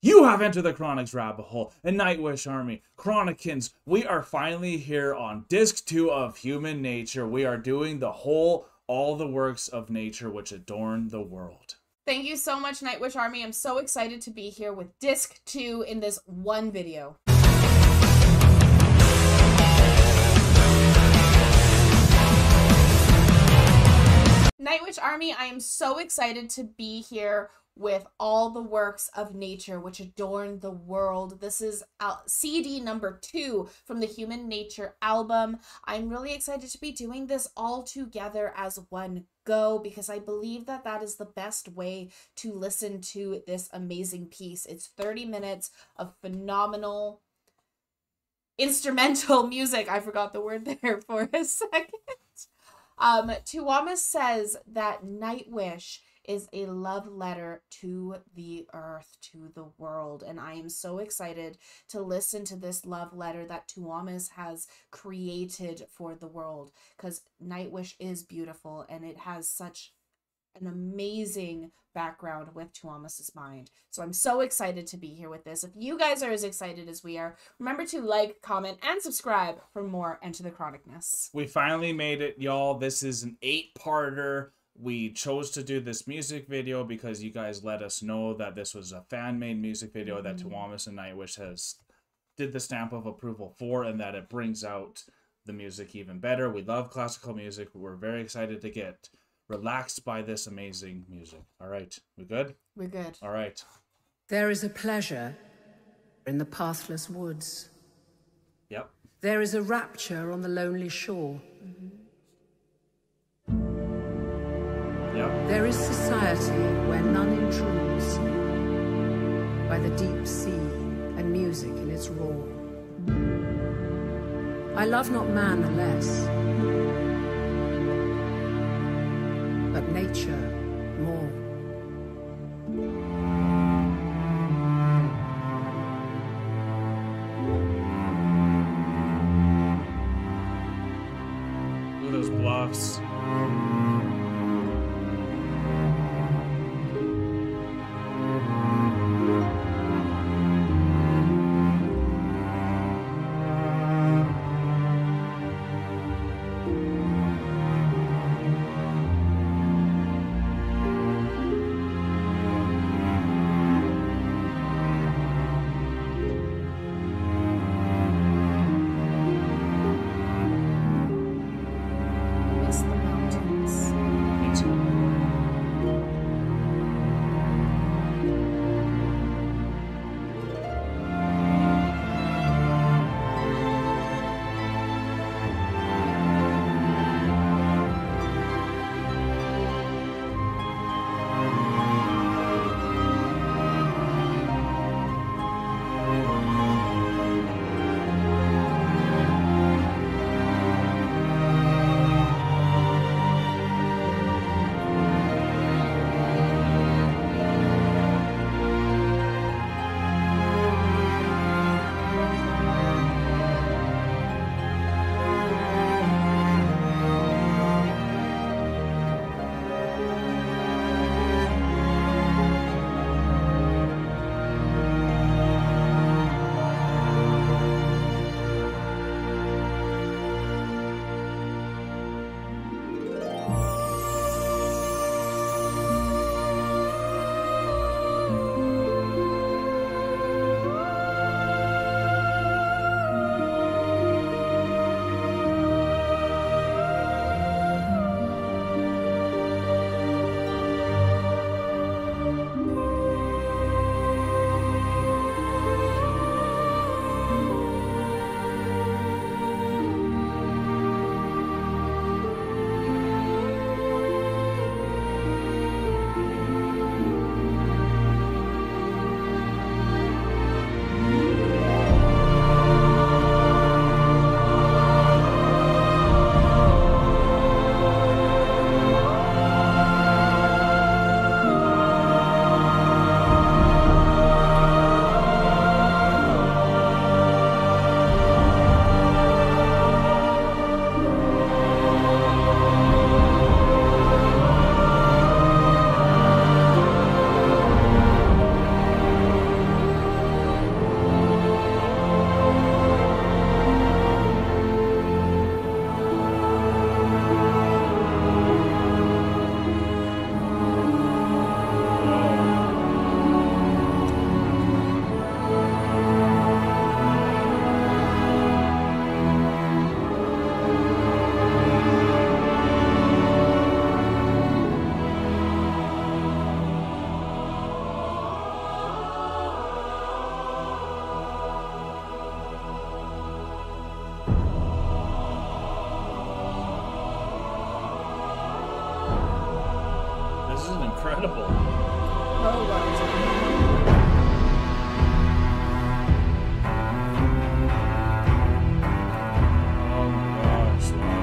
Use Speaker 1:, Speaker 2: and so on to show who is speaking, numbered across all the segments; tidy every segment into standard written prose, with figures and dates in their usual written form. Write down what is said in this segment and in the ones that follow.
Speaker 1: You have entered the Chronic's rabbit hole, and Nightwish Army, Chronicans, we are finally here on Disc 2 of Human Nature. We are doing all the works of nature which adorn the world.
Speaker 2: Thank you so much, Nightwish Army. I'm so excited to be here with Disc 2 in this one video. Nightwish Army, I am so excited to be here with all the works of nature which adorn the world. This is CD number 2 from the Human Nature album. I'm really excited to be doing this all together as one go because I believe that that is the best way to listen to this amazing piece. It's 30 minutes of phenomenal instrumental music. I forgot the word there for a second. Tuomas says that Nightwish is a love letter to the earth, to the world, and I am so excited to listen to this love letter that Tuomas has created for the world, because Nightwish is beautiful and it has such an amazing background with Tuomas's mind. So I'm so excited to be here with this. If you guys are as excited as we are, remember to like, comment, and subscribe for more Enter the Chronicness.
Speaker 1: We finally made it, y'all. This is an 8-parter. We chose to do this music video because you guys let us know that this was a fan-made music video that Tuomas and Nightwish did the stamp of approval for, and that it brings out the music even better. We love classical music. We're very excited to get relaxed by this amazing music. All right, we good?
Speaker 2: We're good.
Speaker 1: All right.
Speaker 3: There is a pleasure in the pathless woods.
Speaker 1: Yep.
Speaker 3: There is a rapture on the lonely shore.
Speaker 1: Yep.
Speaker 3: There is society where none intrudes, by the deep sea and music in its roar. I love not man the less, but nature more.
Speaker 1: Look at those bluffs.
Speaker 2: It's the
Speaker 1: incredible.
Speaker 2: Oh, wow.
Speaker 1: Oh my gosh, wow.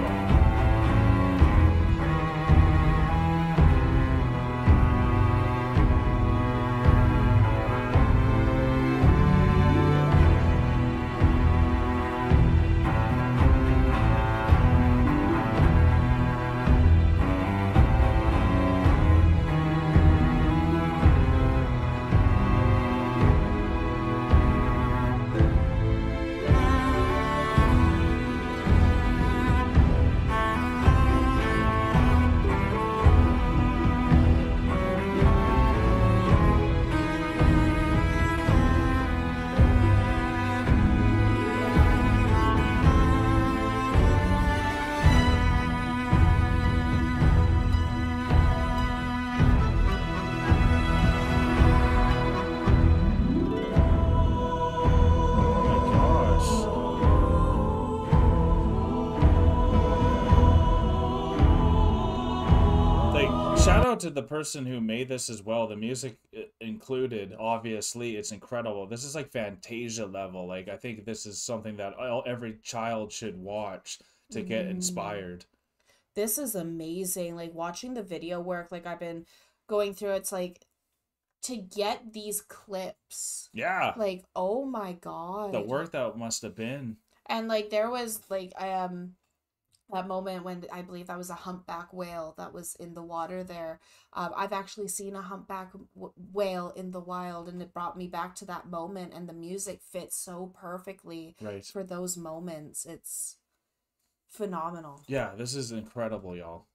Speaker 1: Shout out to the person who made this as well. The music included, obviously, it's incredible. This is like Fantasia level. Like, I think this is something that every child should watch to get inspired.
Speaker 2: This is amazing. Like, watching the video work, like, I've been going through, it's like, to get these clips.
Speaker 1: Yeah.
Speaker 2: Like, oh my God.
Speaker 1: The work that must have been.
Speaker 2: And, like, there was, like, that moment when I believe that was a humpback whale that was in the water there. I've actually seen a humpback whale in the wild, and it brought me back to that moment, and the music fits so perfectly for those moments. It's phenomenal.
Speaker 1: Yeah, this is incredible, y'all.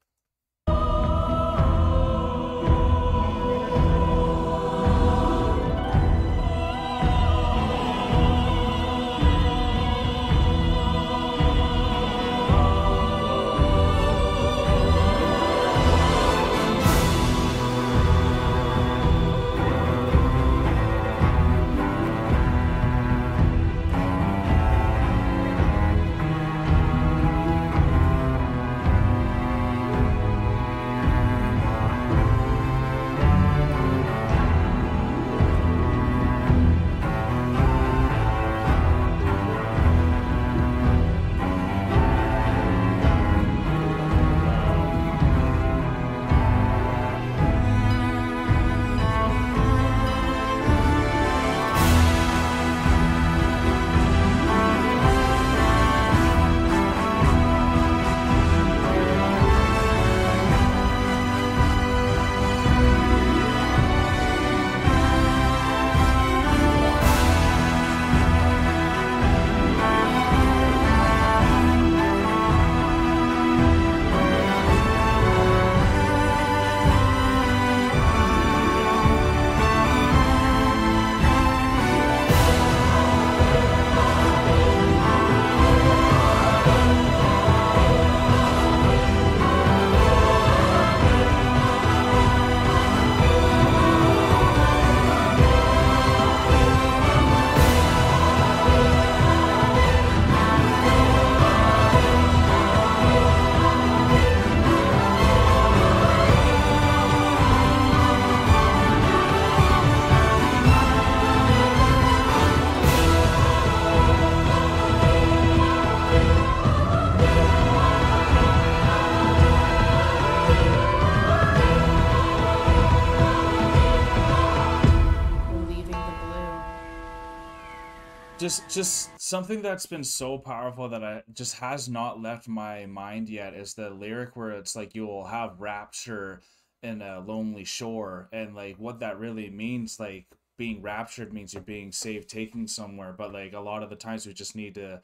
Speaker 1: Just something that's been so powerful that I just has not left my mind yet is the lyric where it's like, you will have rapture in a lonely shore, and like what that really means, like being raptured means you're being saved, taken somewhere, but like a lot of the times we just need to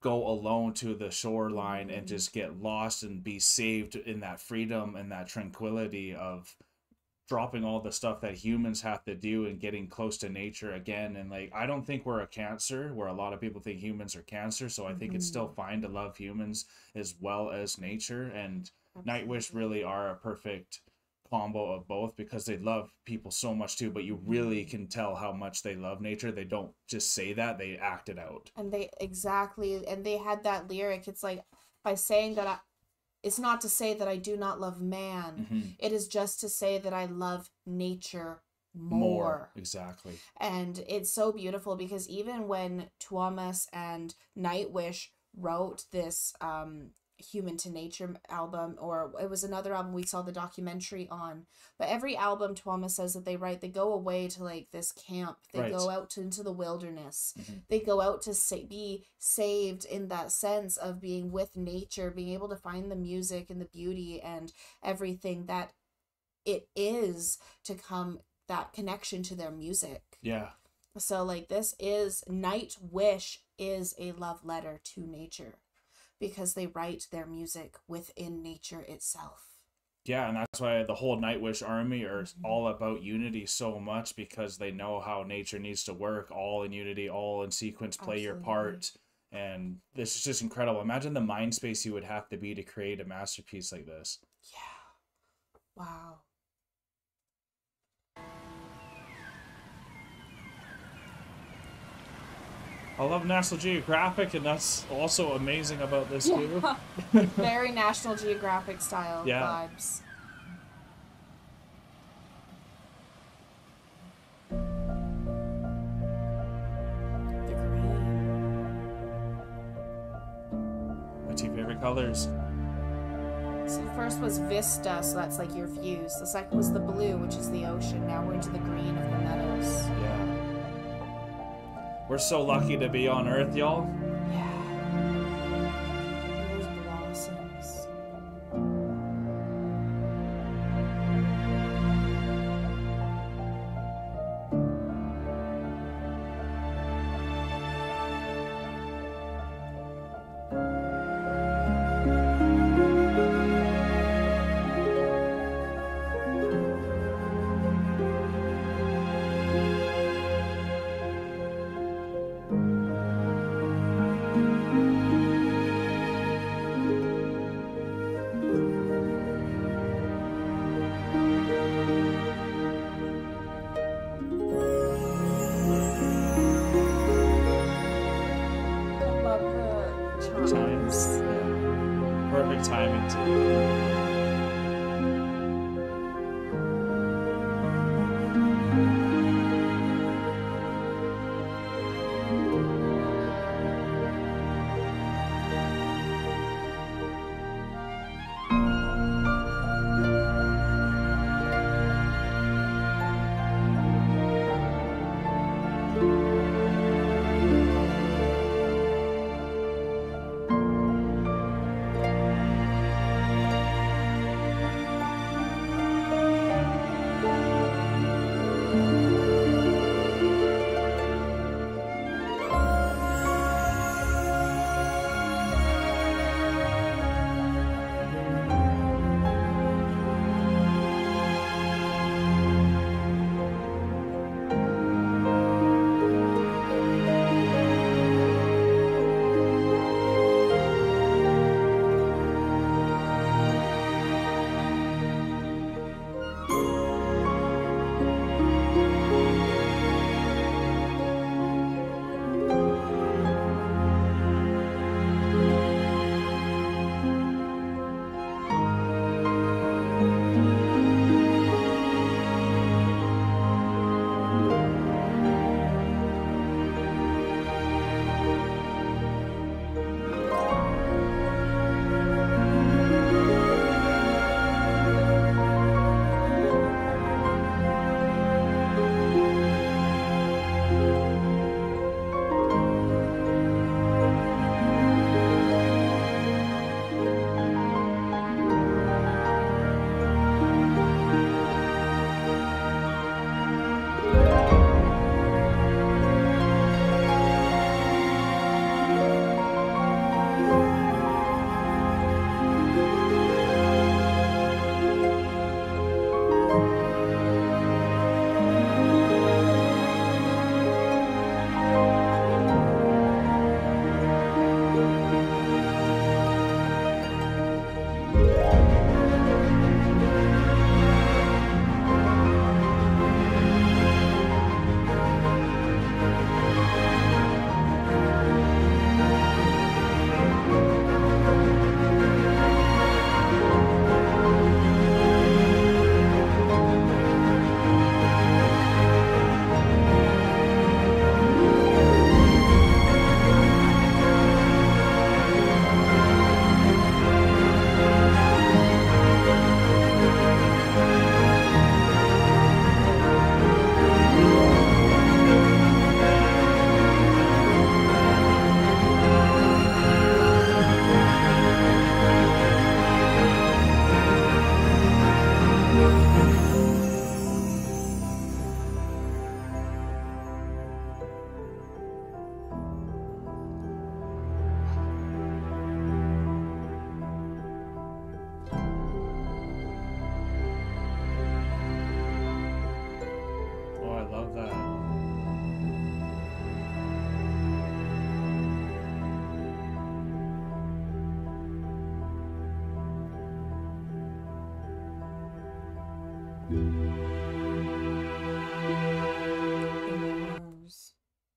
Speaker 1: go alone to the shoreline and just get lost and be saved in that freedom and that tranquility of dropping all the stuff that humans have to do and getting close to nature again. And like, I don't think we're a cancer, where a lot of people think humans are cancer, so I think it's still fine to love humans as well as nature. And Nightwish really are a perfect combo of both, because they love people so much too, but you really can tell how much they love nature. They don't just say that, they act it out.
Speaker 2: And they had that lyric, it's like, by saying that it's not to say that I do not love man.
Speaker 1: Mm-hmm.
Speaker 2: It is just to say that I love nature more.
Speaker 1: Exactly.
Speaker 2: And it's so beautiful because even when Tuomas and Nightwish wrote this Human to Nature album, or it was another album we saw the documentary on, but every album Tuomas says that they write, they go away to like this camp, they
Speaker 1: Right.
Speaker 2: go out into the wilderness,
Speaker 1: Mm-hmm.
Speaker 2: they go out to be saved in that sense of being with nature, being able to find the music and the beauty and everything that it is to come, that connection to their music.
Speaker 1: Yeah.
Speaker 2: So like this is, Nightwish is a love letter to nature because they write their music within nature itself.
Speaker 1: Yeah, and that's why the whole Nightwish army are all about unity so much, because they know how nature needs to work, all in unity, all in sequence, play your part. And this is just incredible. Imagine the mind space you would have to be to create a masterpiece like this.
Speaker 2: Yeah. Wow.
Speaker 1: I love National Geographic, and that's also amazing about this too.
Speaker 2: Very National Geographic style vibes. The green.
Speaker 1: My two favorite colors.
Speaker 2: So the first was Vista, so that's like your views. The second was the blue, which is the ocean. Now we're into the green of the meadows.
Speaker 1: Yeah. We're so lucky to be on Earth, y'all.
Speaker 2: Yeah. Those blossoms.
Speaker 1: Perfect timing too.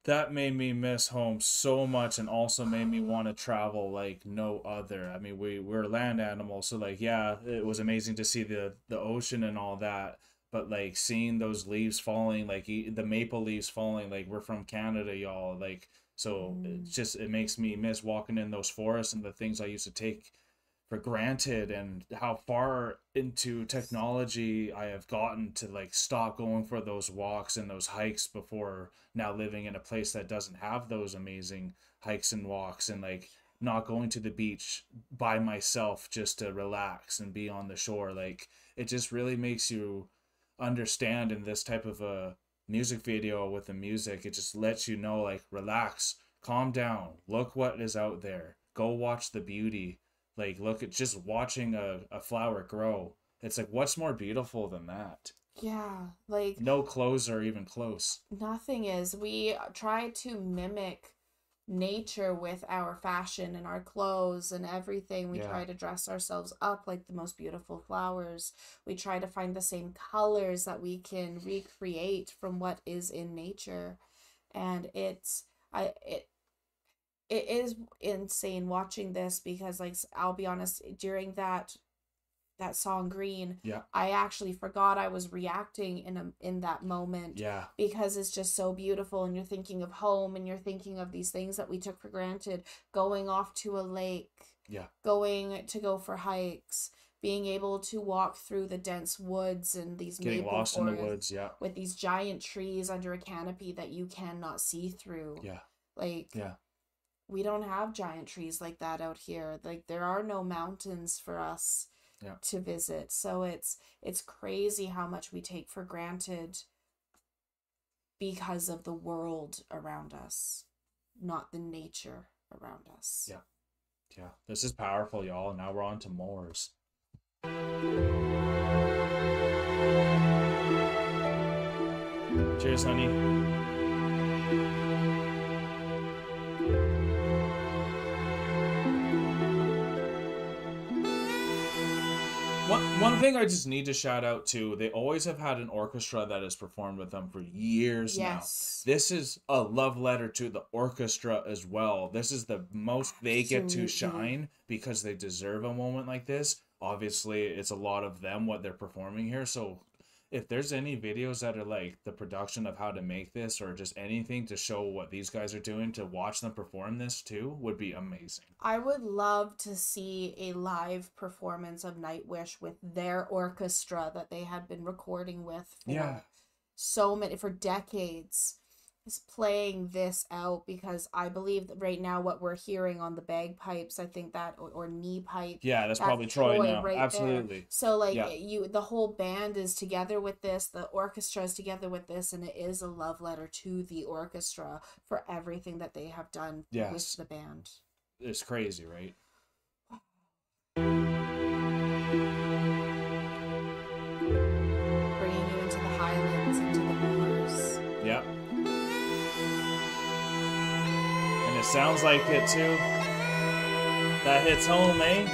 Speaker 1: that made me miss home so much, and also made me want to travel like no other. I mean, we're land animals, so like, yeah, it was amazing to see the ocean and all that, but like seeing those leaves falling, like the maple leaves falling, like we're from Canada, y'all, like, so
Speaker 2: Mm.
Speaker 1: it makes me miss walking in those forests and the things I used to take for granted, and how far into technology I have gotten to like stop going for those walks and those hikes before now living in a place that doesn't have those amazing hikes and walks, and like not going to the beach by myself just to relax and be on the shore. Like, it just really makes you understand in this type of a music video with the music. It just lets you know, like, relax, calm down, look what is out there, go watch the beauty. Like, look at just watching a flower grow. It's like, what's more beautiful than that?
Speaker 2: Yeah, like
Speaker 1: No clothes are even close.
Speaker 2: nothing is. We try to mimic nature with our fashion and our clothes and everything. We
Speaker 1: Yeah.
Speaker 2: try to dress ourselves up like the most beautiful flowers. We try to find the same colors that we can recreate from what is in nature. And it is insane watching this, because like I'll be honest, during that song Green,
Speaker 1: Yeah.
Speaker 2: I actually forgot I was reacting in that moment,
Speaker 1: Yeah.
Speaker 2: because it's just so beautiful, and you're thinking of home, and you're thinking of these things that we took for granted, going off to a lake,
Speaker 1: Yeah.
Speaker 2: going to go for hikes, being able to walk through the dense woods and these
Speaker 1: Getting
Speaker 2: maple
Speaker 1: lost in the
Speaker 2: forests
Speaker 1: woods. Yeah.
Speaker 2: with these giant trees under a canopy that you cannot see through.
Speaker 1: Yeah.
Speaker 2: Like,
Speaker 1: Yeah.
Speaker 2: we don't have giant trees like that out here. Like, there are no mountains for us
Speaker 1: Yeah.
Speaker 2: to visit. So it's crazy how much we take for granted because of the world around us, not the nature around us.
Speaker 1: Yeah. Yeah. This is powerful, y'all. Now we're on to Moors. Cheers, honey. One thing I just need to shout out to, they always have had an orchestra that has performed with them for years
Speaker 2: Yes.
Speaker 1: now. This is a love letter to the orchestra as well. This is the most they get to
Speaker 2: Absolutely.
Speaker 1: shine, because they deserve a moment like this. Obviously, it's a lot of them, what they're performing here. So if there's any videos that are like the production of how to make this, or just anything to show what these guys are doing, to watch them perform this too, would be amazing.
Speaker 2: I would love to see a live performance of Nightwish with their orchestra that they had been recording with for decades, is playing this out, because I believe that right now what we're hearing on the bagpipes, I think that, or knee pipe,
Speaker 1: Yeah, that's probably Troy now.
Speaker 2: right
Speaker 1: Absolutely.
Speaker 2: there. So like,
Speaker 1: Yeah.
Speaker 2: the whole band is together with this, the orchestra is together with this, and it is a love letter to the orchestra for everything that they have done
Speaker 1: Yes.
Speaker 2: with the band.
Speaker 1: It's crazy, right?
Speaker 2: Bringing you into the highlands, into the moors.
Speaker 1: Yep. And it sounds like it too. That hits home, eh?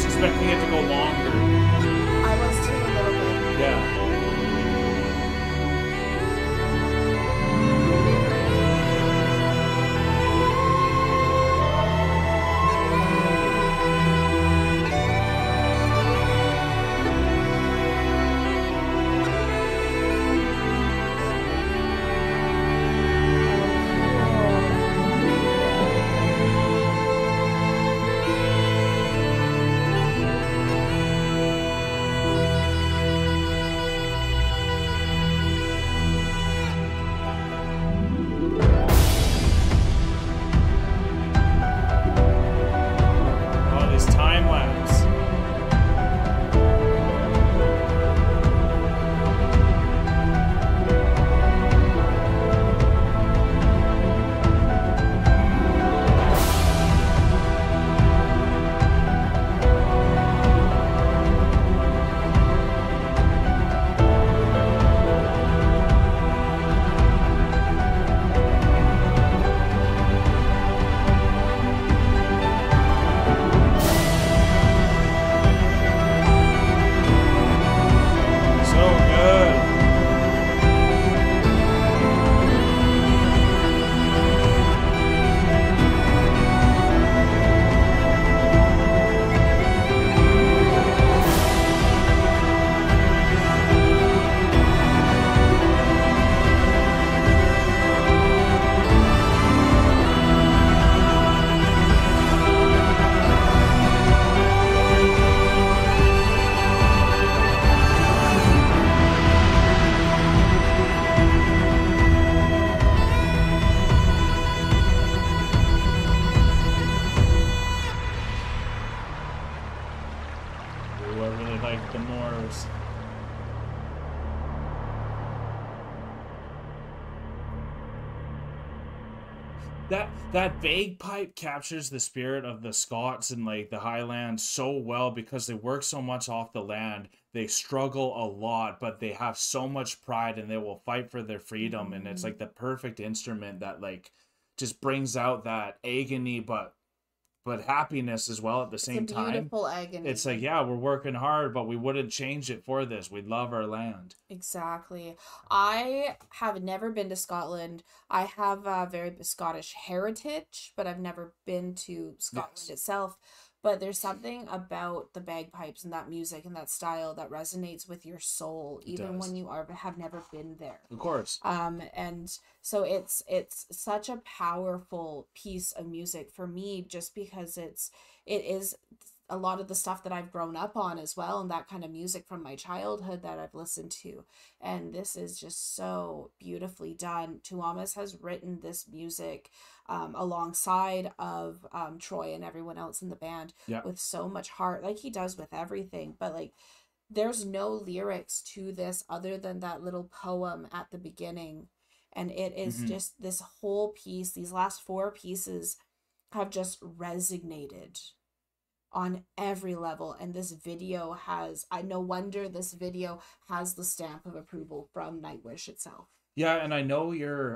Speaker 1: was expecting it to go longer.
Speaker 2: I was too, a little bit.
Speaker 1: Yeah. That bagpipe captures the spirit of the Scots and like the Highlands so well because they work so much off the land. They struggle a lot, but they have so much pride and they will fight for their freedom. And it's like the perfect instrument that like just brings out that agony, but happiness as well at the same time.
Speaker 2: It's a beautiful agony.
Speaker 1: It's like, yeah, we're working hard, but we wouldn't change it for this. We love our land.
Speaker 2: Exactly. I have never been to Scotland. I have a very Scottish heritage, but I've never been to Scotland itself. But there's something about the bagpipes and that music and that style that resonates with your soul, even when you have never been there.
Speaker 1: Of course.
Speaker 2: And so it's such a powerful piece of music for me, just because it is a lot of the stuff that I've grown up on as well, and that kind of music from my childhood that I've listened to. And this is just so beautifully done. Tuomas has written this music alongside of Troy and everyone else in the band with so much heart, like he does with everything. But like, there's no lyrics to this other than that little poem at the beginning. And it is just this whole piece, these last 4 pieces have just resonated on every level. And this video has, no wonder this video has the stamp of approval from Nightwish itself.
Speaker 1: Yeah, and I know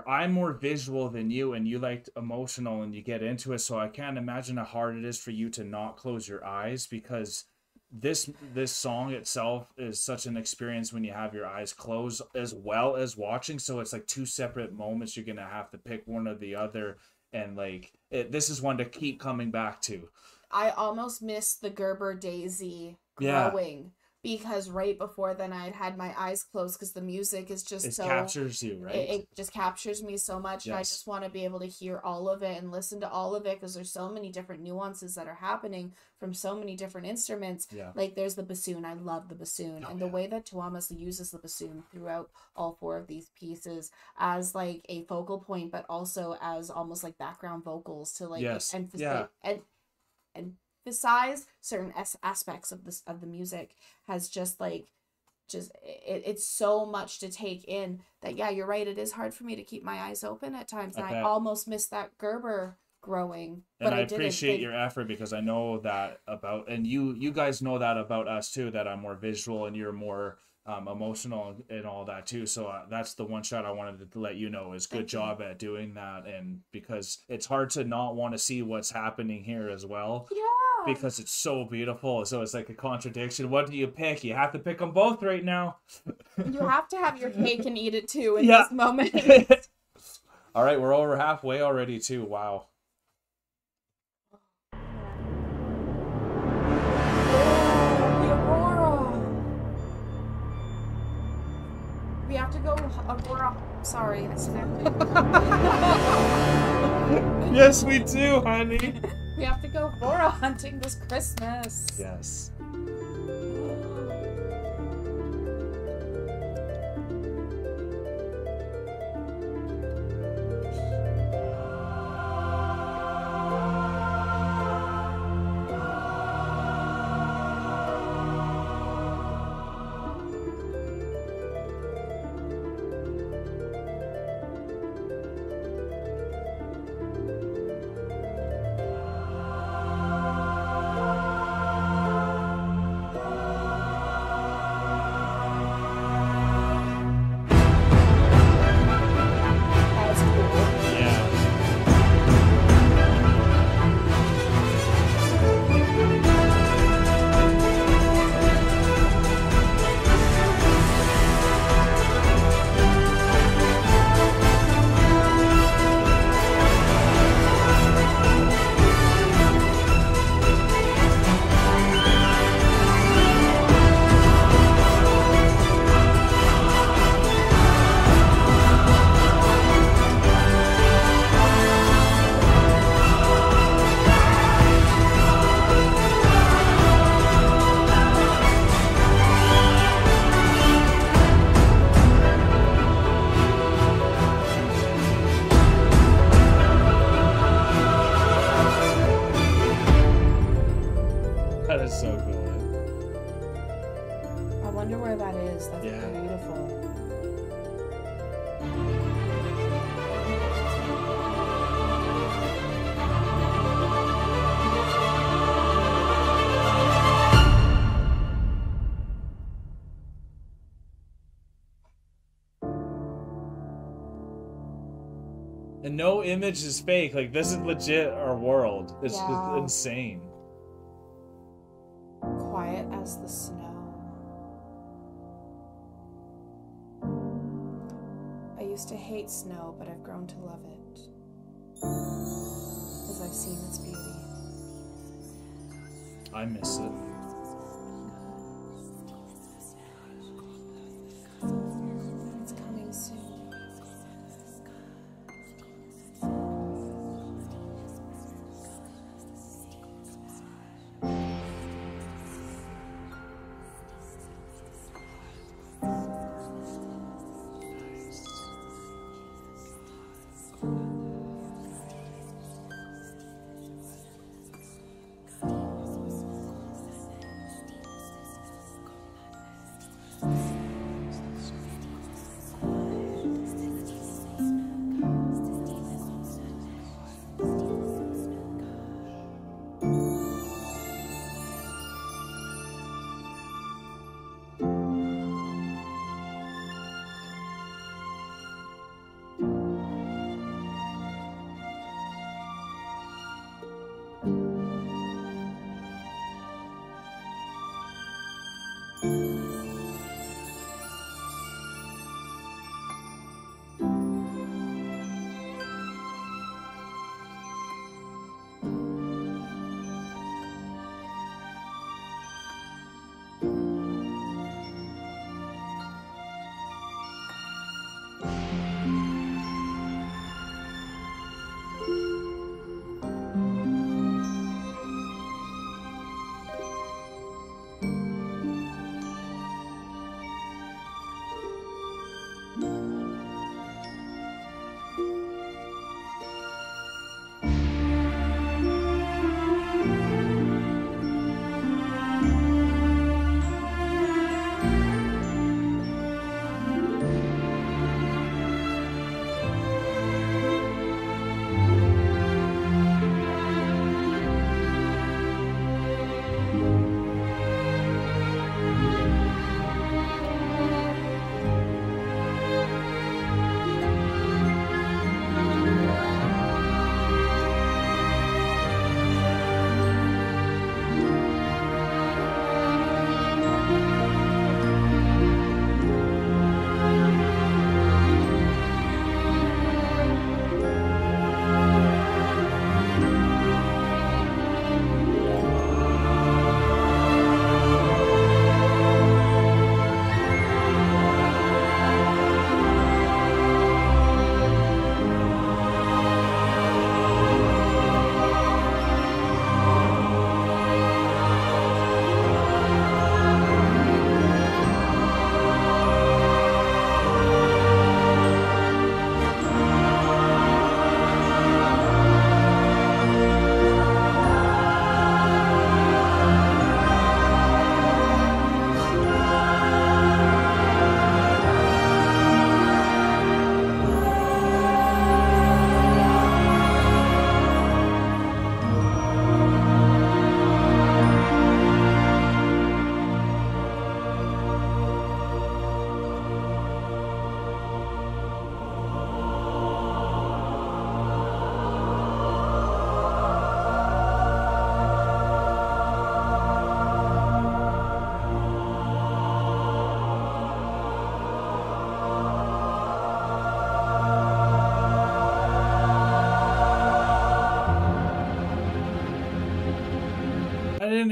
Speaker 1: I'm more visual than you, and you like emotional and you get into it, so I can't imagine how hard it is for you to not close your eyes, because this song itself is such an experience when you have your eyes closed as well as watching. So it's like 2 separate moments. You're gonna have to pick one or the other, and like this is one to keep coming back to.
Speaker 2: I almost missed the Gerber Daisy growing because right before then I had my eyes closed because the music is just
Speaker 1: it captures you, right?
Speaker 2: It just captures me so much. And I just want to be able to hear all of it and listen to all of it, because there's so many different nuances that are happening from so many different instruments. Like there's the bassoon. I love the bassoon. And the way that Tuomas uses the bassoon throughout all 4 of these pieces as like a focal point, but also as almost like background vocals to like emphasize emphasize certain aspects of the music, has just it's so much to take in that you're right, it is hard for me to keep my eyes open at times, and I almost missed that Gerber growing, but
Speaker 1: I appreciate your effort, because I know that about, and you guys know that about us too, that I'm more visual and you're more emotional and all that too. So that's the one shot I wanted to let you know is good job at doing that, and because it's hard to not want to see what's happening here as well. because it's so beautiful. So it's like a contradiction. What do you pick? You have to pick them both right now.
Speaker 2: You have to have your cake and eat it too in this moment.
Speaker 1: All right, we're over halfway already too. Wow.
Speaker 2: We have to go Aurora. Sorry, I snapped.
Speaker 1: Yes, we do, honey.
Speaker 2: We have to go Aurora hunting this Christmas.
Speaker 1: Yes. That is so cool.
Speaker 2: I wonder where that is. That's beautiful.
Speaker 1: And no image is fake. Like, this is legit our world. It's insane.
Speaker 2: Quiet as the snow. I used to hate snow, but I've grown to love it. As I've seen its beauty.
Speaker 1: I miss it.
Speaker 2: It's coming soon.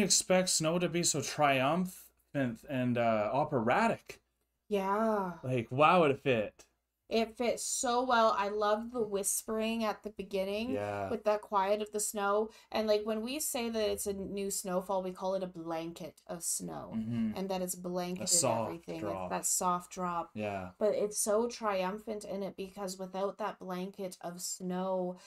Speaker 1: expect snow to be so triumphant and operatic.
Speaker 2: Yeah.
Speaker 1: Like, wow, it fit.
Speaker 2: It fits so well. I love the whispering at the beginning
Speaker 1: Yeah.
Speaker 2: with that quiet of the snow. And like when we say that it's a new snowfall, we call it a blanket of snow. And that it's blanketed everything.
Speaker 1: Drop.
Speaker 2: It's that soft drop.
Speaker 1: Yeah.
Speaker 2: But it's so triumphant in it because without that blanket of snow,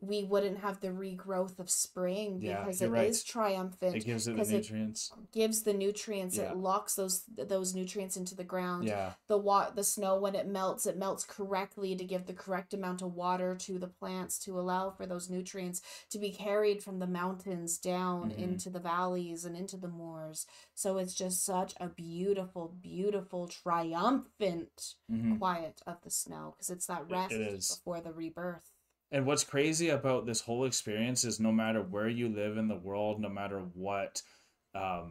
Speaker 2: we wouldn't have the regrowth of spring because it is triumphant.
Speaker 1: It gives it the nutrients.
Speaker 2: Gives the nutrients. It locks those nutrients into the ground.
Speaker 1: Yeah.
Speaker 2: The snow, when it melts correctly to give the correct amount of water to the plants to allow for those nutrients to be carried from the mountains down into the valleys and into the moors. So it's just such a beautiful, beautiful, triumphant quiet of the snow because it's that rest before the rebirth.
Speaker 1: And what's crazy about this whole experience is no matter where you live in the world, no matter what, I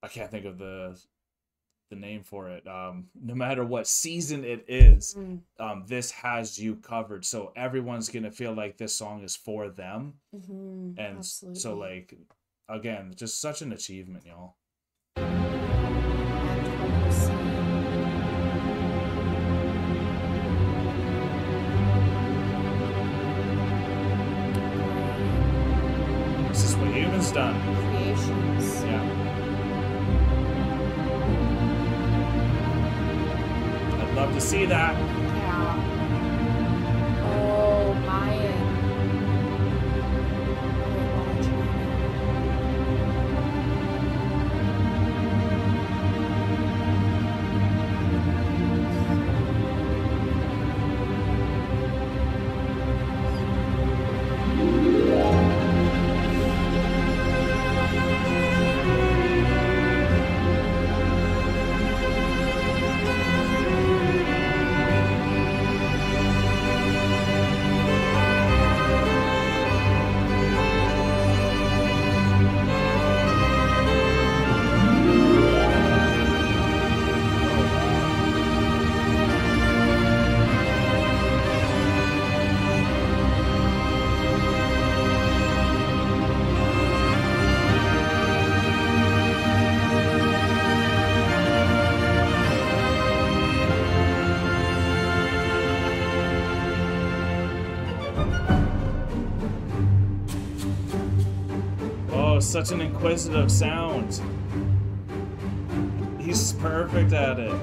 Speaker 1: can't think of the name for it. No matter what season it is, this has you covered. So everyone's gonna feel like this song is for them. And absolutely. So like, again, just such an achievement, y'all. This is what humans done.
Speaker 2: Creations.
Speaker 1: Yeah. I'd love to see that.
Speaker 2: Yeah. Oh, Mayan.
Speaker 1: Such an inquisitive sound. He's perfect at it.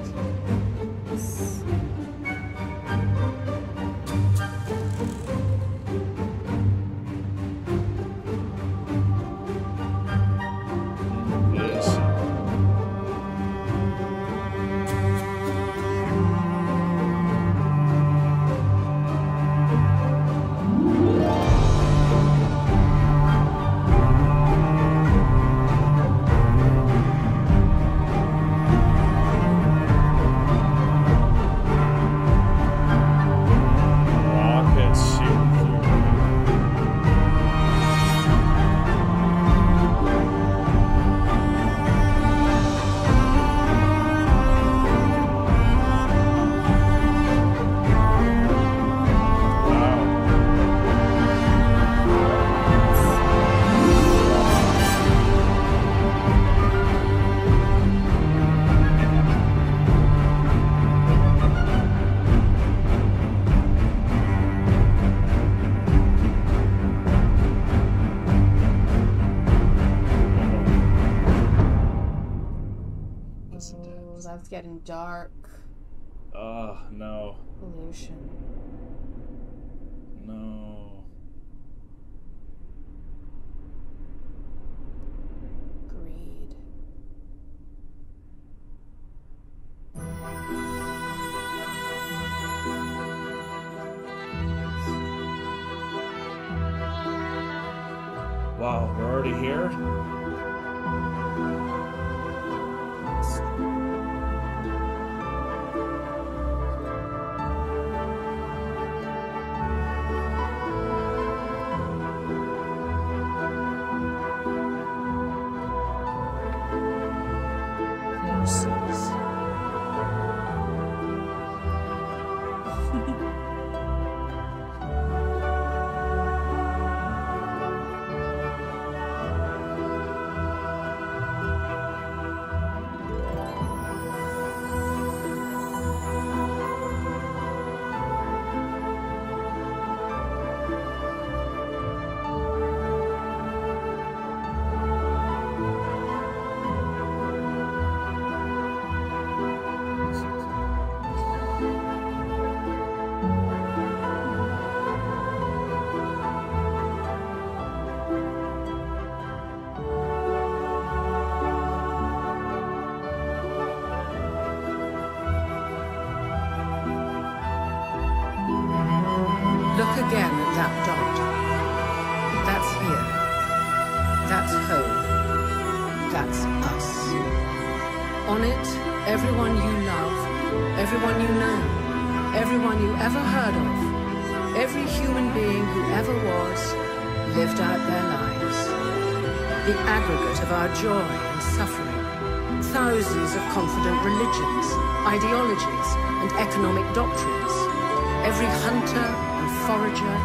Speaker 2: It's getting dark.
Speaker 1: Oh, no.
Speaker 2: Pollution.
Speaker 1: No.
Speaker 2: Greed.
Speaker 1: Wow, we're already here?
Speaker 3: that dot. That's here. That's home. That's us. On it, everyone you love, everyone you know, everyone you ever heard of, every human being who ever was, lived out their lives. The aggregate of our joy and suffering, thousands of confident religions, ideologies, and economic doctrines, every hunter and forager,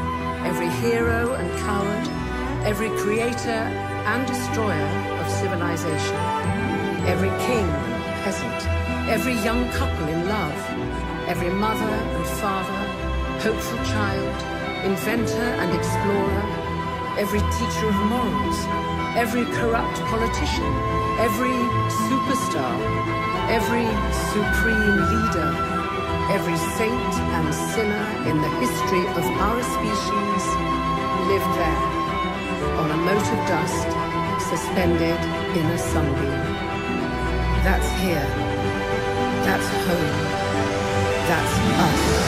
Speaker 3: every hero and coward, every creator and destroyer of civilization, every king and peasant, every young couple in love, every mother and father, hopeful child, inventor and explorer, every teacher of morals, every corrupt politician, every superstar, every supreme leader, every saint and sinner in the history of our species lived there, on a mote of dust, suspended in a sunbeam. That's here. That's home. That's us.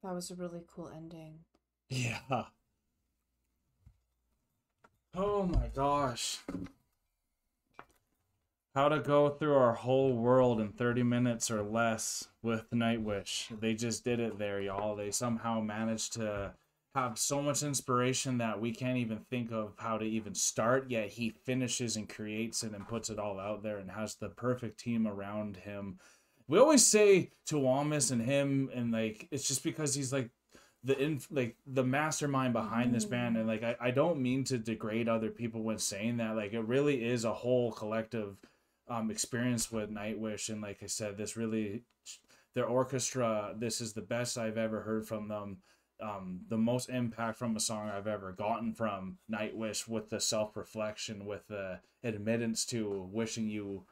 Speaker 2: That was a really cool ending.
Speaker 1: Yeah. Oh my gosh. How to go through our whole world in 30 minutes or less with Nightwish. They just did it there, y'all. They somehow managed to have so much inspiration that we can't even think of how to even start, yet he finishes and creates it and puts it all out there and has the perfect team around him. We always say Tuomas and him, and like it's just because he's like the mastermind behind this band, and like I don't mean to degrade other people when saying that. Like it really is a whole collective experience with Nightwish, and like I said, this really, their orchestra, this is the best I've ever heard from them. The most impact from a song I've ever gotten from Nightwish, with the self-reflection, with the admittance to wishing you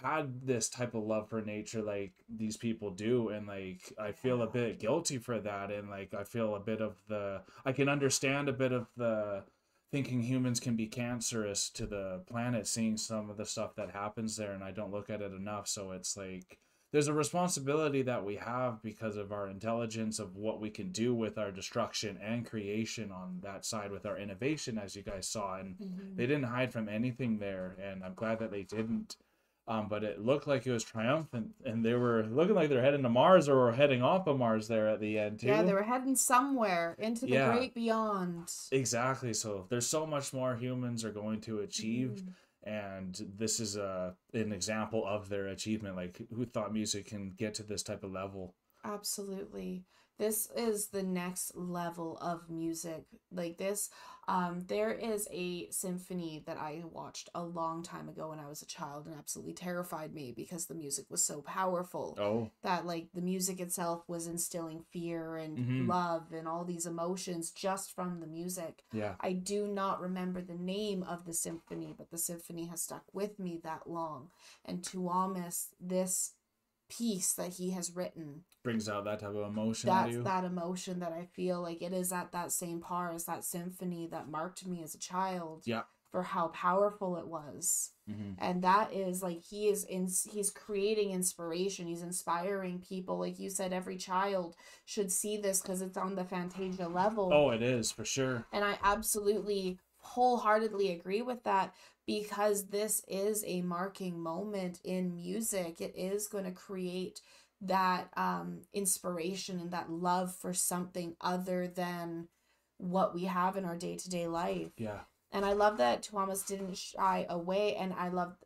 Speaker 1: had this type of love for nature like these people do, and like I feel a bit guilty for that, and like I feel a bit of the, I can understand a bit of the thinking humans can be cancerous to the planet, seeing some of the stuff that happens there, and I don't look at it enough. So it's like there's a responsibility that we have because of our intelligence of what we can do with our destruction and creation on that side with our innovation, as you guys saw, and they didn't hide from anything there, and I'm glad that they didn't. But it looked like it was triumphant, and they were looking like they're heading to Mars or heading off of Mars there at the end too.
Speaker 2: Yeah, they were heading somewhere into the great beyond.
Speaker 1: Exactly. So there's so much more humans are going to achieve, and this is an example of their achievement. Like, who thought music can get to this type of level?
Speaker 2: Absolutely. This is the next level of music. Like this, there is a symphony that I watched a long time ago when I was a child and absolutely terrified me because the music was so powerful.
Speaker 1: Oh.
Speaker 2: That like the music itself was instilling fear and love and all these emotions just from the music.
Speaker 1: Yeah.
Speaker 2: I do not remember the name of the symphony, but the symphony has stuck with me that long. And Tuomas, this piece that he has written
Speaker 1: brings out that type of emotion.
Speaker 2: That's that emotion that I feel like it is at that same par as that symphony that marked me as a child.
Speaker 1: Yeah.
Speaker 2: For how powerful it was. And that is like he's creating inspiration. He's inspiring people. Like you said, every child should see this because it's on the Fantasia level.
Speaker 1: Oh, it is for sure.
Speaker 2: And I absolutely wholeheartedly agree with that, because this is a marking moment in music. It is going to create that inspiration and that love for something other than what we have in our day-to-day life.
Speaker 1: Yeah.
Speaker 2: And I love that Tuomas didn't shy away, and I love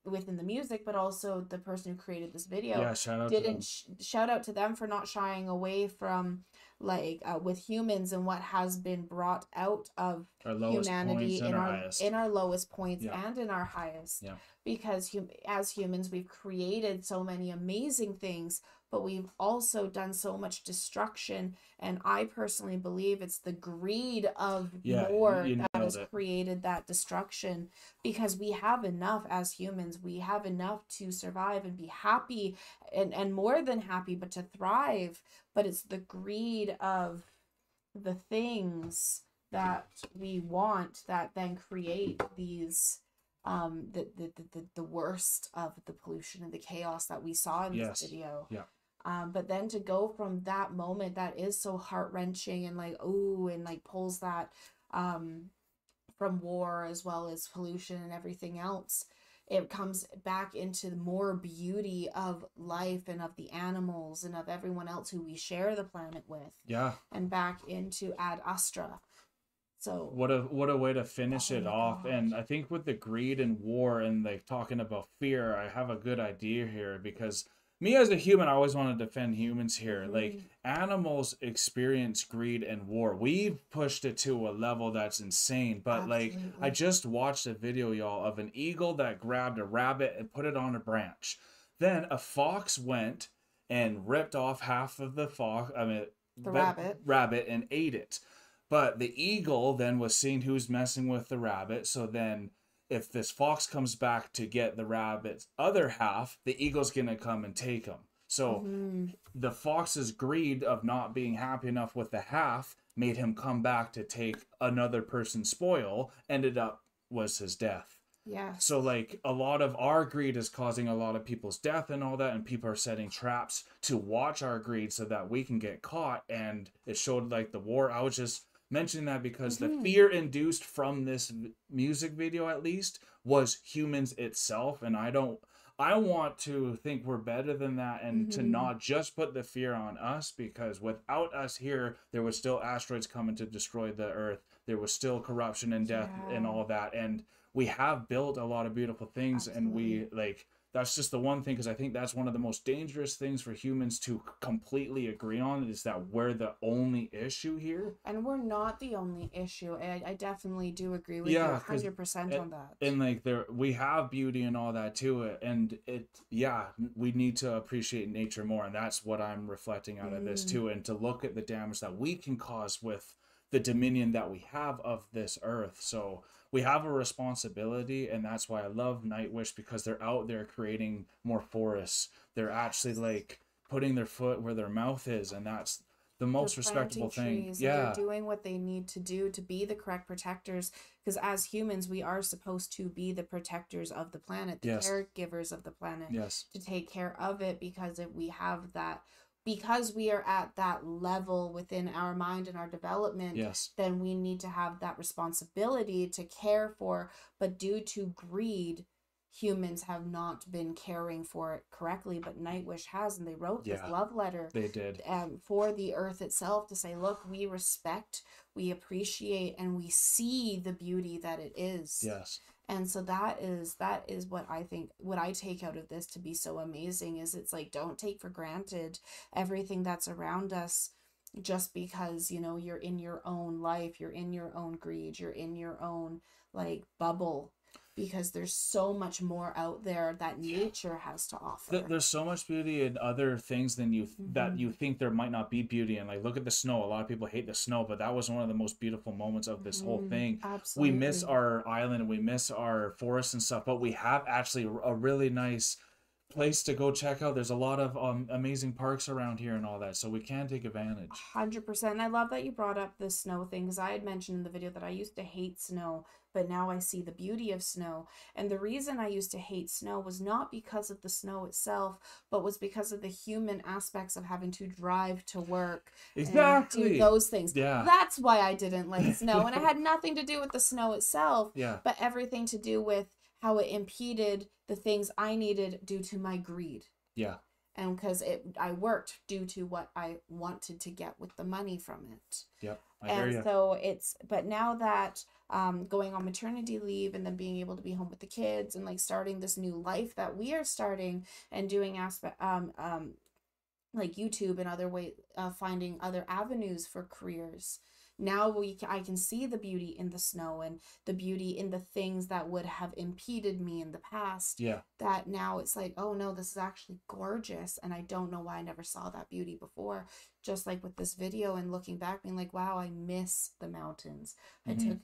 Speaker 2: within the music, but also the person who created this video.
Speaker 1: Yeah, shout out
Speaker 2: didn't
Speaker 1: to them.
Speaker 2: Shout out to them for not shying away from like with humans and what has been brought out of
Speaker 1: Our lowest
Speaker 2: humanity
Speaker 1: points
Speaker 2: in our lowest points
Speaker 1: Yeah.
Speaker 2: and in our highest.
Speaker 1: Yeah.
Speaker 2: Because as humans, we've created so many amazing things, but we've also done so much destruction. And I personally believe it's the greed of more that has created that destruction, because we have enough as humans. We have enough to survive and be happy and more than happy, but to thrive. But it's the greed of the things that we want that then create these the worst of the pollution and the chaos that we saw in this video.
Speaker 1: Yeah.
Speaker 2: But then to go from that moment that is so heart-wrenching and like and like pulls that from war as well as pollution and everything else, it comes back into more beauty of life and of the animals and of everyone else who we share the planet with.
Speaker 1: Yeah.
Speaker 2: And back into Ad Astra. So
Speaker 1: what a way to finish it off. And I think with the greed and war and like talking about fear, I have a good idea here, because me as a human, I always want to defend humans here. Like, animals experience greed and war. We've pushed it to a level that's insane. But like, I just watched a video, y'all, of an eagle that grabbed a rabbit and put it on a branch. Then a fox went and ripped off half of the rabbit and ate it. But the eagle then was seeing who's messing with the rabbit. So then if this fox comes back to get the rabbit's other half, the eagle's going to come and take him. So the fox's greed of not being happy enough with the half made him come back to take another person's spoil, was his death.
Speaker 2: Yeah.
Speaker 1: So like, a lot of our greed is causing a lot of people's death and all that, and people are setting traps to watch our greed so that we can get caught. And it showed like the war. I was just mentioning that because the fear induced from this music video, at least, was humans itself. And I want to think we're better than that, and to not just put the fear on us, because without us here, there was still asteroids coming to destroy the earth. There was still corruption and death and all that. And we have built a lot of beautiful things. And we like, that's just the one thing, because I think that's one of the most dangerous things for humans to completely agree on, is that we're the only issue here. And
Speaker 2: we're not the only issue. I definitely do agree with you 100% on that.
Speaker 1: And like, we have beauty and all that too. And we need to appreciate nature more. And that's what I'm reflecting out of this too. And to look at the damage that we can cause with the dominion that we have of this earth. So we have a responsibility, and that's why I love Nightwish, because they're out there creating more forests. They're actually like putting their foot where their mouth is, and that's the most respectable thing.
Speaker 2: They're doing what they need to do to be the correct protectors, because as humans, we are supposed to be the protectors of the planet, the caregivers of the planet, to take care of it, because if we have that, because we are at that level within our mind and our development, then we need to have that responsibility to care for. But due to greed, humans have not been caring for it correctly, but Nightwish has, and they wrote this love letter.
Speaker 1: They did.
Speaker 2: For the earth itself, to say, look, we respect, we appreciate, and we see the beauty that it is.
Speaker 1: Yes.
Speaker 2: And so that is what I think, what I take out of this to be so amazing, is it's like, don't take for granted everything that's around us just because, you know, you're in your own life, you're in your own greed, you're in your own like bubble, because there's so much more out there that nature has to offer.
Speaker 1: There's so much beauty in other things than you that you think there might not be beauty in. Like, look at the snow. A lot of people hate the snow, but that was one of the most beautiful moments of this whole thing.
Speaker 2: Absolutely.
Speaker 1: We miss our island and we miss our forests and stuff, but we have actually a really nice place to go check out. There's a lot of amazing parks around here and all that, so we can take advantage.
Speaker 2: 100%. And I love that you brought up the snow thing, because I had mentioned in the video that I used to hate snow, but now I see the beauty of snow. And the reason I used to hate snow was not because of the snow itself, but was because of the human aspects of having to drive to work.
Speaker 1: Exactly.
Speaker 2: And do those things.
Speaker 1: Yeah.
Speaker 2: That's why I didn't like snow. And it had nothing to do with the snow itself,
Speaker 1: Yeah.
Speaker 2: but everything to do with how it impeded the things I needed due to my greed.
Speaker 1: Yeah.
Speaker 2: And because I worked due to what I wanted to get with the money from it.
Speaker 1: Yep. I hear you.
Speaker 2: So but now that going on maternity leave and then being able to be home with the kids and like starting this new life that we are starting and doing like YouTube and other way finding other avenues for careers. Now I can see the beauty in the snow and the beauty in the things that would have impeded me in the past.
Speaker 1: Yeah.
Speaker 2: That now it's like, oh no, this is actually gorgeous. And I don't know why I never saw that beauty before. Just like with this video and looking back, being like, wow, I miss the mountains. I took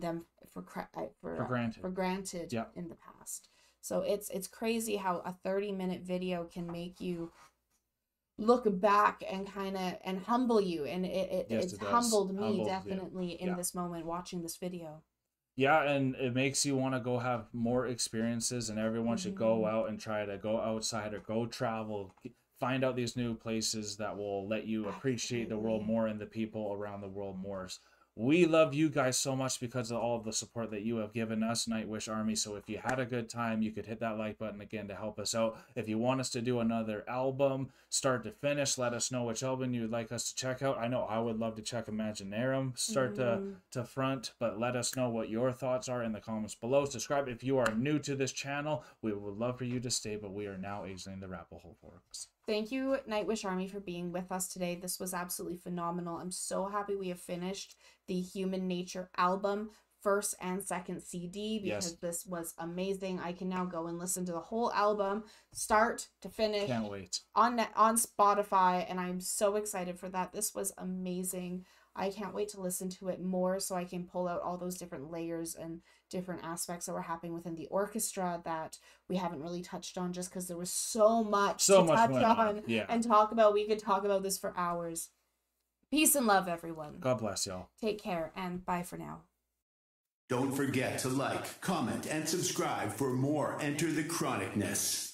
Speaker 2: them for granted in the past. So it's crazy how a 30-minute video can make you look back and kind of humble you, and it's humbled me definitely in this moment watching this video.
Speaker 1: Yeah, and it makes you want to go have more experiences, and everyone should go out and try to go outside or go travel, find out these new places that will let you appreciate the world more and the people around the world more. We love you guys so much because of all of the support that you have given us, Nightwish Army. So if you had a good time, you could hit that like button again to help us out. If you want us to do another album, start to finish, let us know which album you would like us to check out. I know I would love to check Imaginarum, start to front, but let us know what your thoughts are in the comments below. Subscribe if you are new to this channel. We would love for you to stay, but we are now exiting the rabbit hole for us.
Speaker 2: Thank you, Nightwish Army, for being with us today. This was absolutely phenomenal. I'm so happy we have finished the Human Nature album, first and second CD, because this was amazing. I can now go and listen to the whole album, start to finish.
Speaker 1: Can't wait.
Speaker 2: On Spotify, and I'm so excited for that. This was amazing. I can't wait to listen to it more so I can pull out all those different layers and different aspects that were happening within the orchestra that we haven't really touched on, just because there was so much to touch on and talk about. We could talk about this for hours. Peace and love, everyone.
Speaker 1: God bless y'all.
Speaker 2: Take care, and bye for now.
Speaker 4: Don't forget to like, comment, and subscribe for more Enter the Chronicness.